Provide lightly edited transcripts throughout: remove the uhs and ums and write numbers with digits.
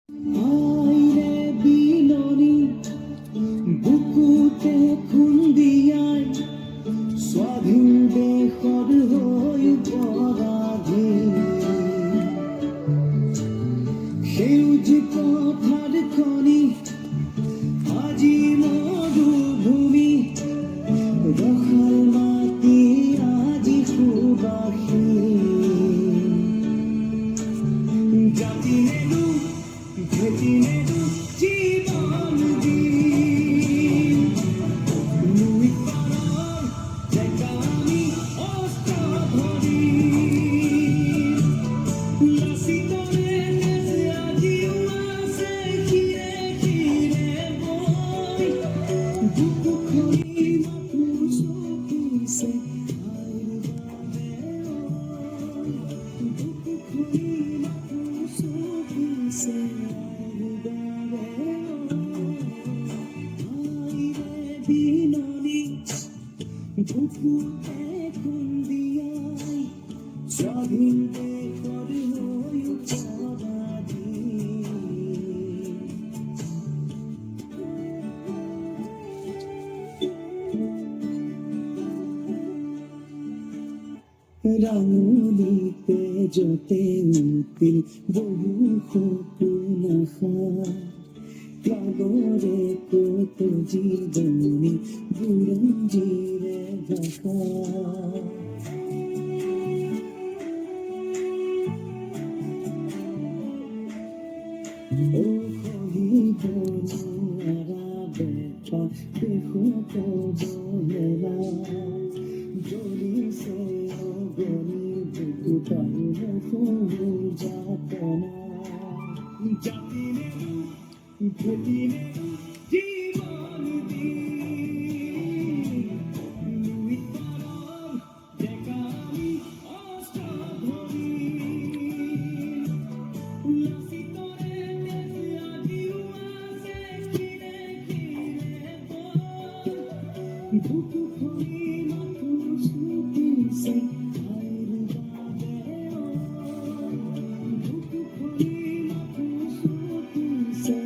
আইরে বিলনি বুকুতে খুন্দিয়াই স্বাধীন দেশৰ হৈ পৰাধী সেউজ পথাৰ খনি আজি মৰুভূমি ৰসাল মাটি আজি সুবাসী জাতি নেৰু ভেটি নেৰু জীৱন দি নুই পাৰৰ ডেকা আমি অস্ত্ৰ ধৰি লাচিতৰে তেজ আজিও আছে শিৰে শিৰে বৈ বুকু খনি মাথোঁ চপিছে আইৰ বাবে বুকু খনি মাথোঁ চপিছে আইৰ বাবে আইৰে বিননি বুকুতে খুন্দিয়াই স্বাধীন দেশৰ হৈ পৰাধী ৰাঙলীতে য'তে উঠিল বহু সপোন আশা ত্যাগৰে কত জীৱনী বুৰঞ্জীৰে ভাষা ও সহিব নোৱাৰা বেটা দেশত অৱহেলা জ্বলিছে অগণি বুকুত সৰু যাতনা জাতি নেৰু ভেটি নেৰু জীৱন দি নুই পাৰৰ ডেকা আমি অস্ত্ৰ ধৰি লাচিতৰে তেজ আজিও আছে শিৰে শিৰে বৈ বুকু খনি মাথোঁ চপিছে আইৰ বাবে বুকু খনি মাথোঁ চপিছে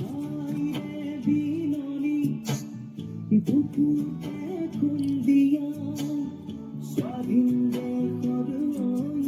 আইৰে বিননি বুকুতে খুন্দিয়াই স্বাধীন দেশৰ হৈ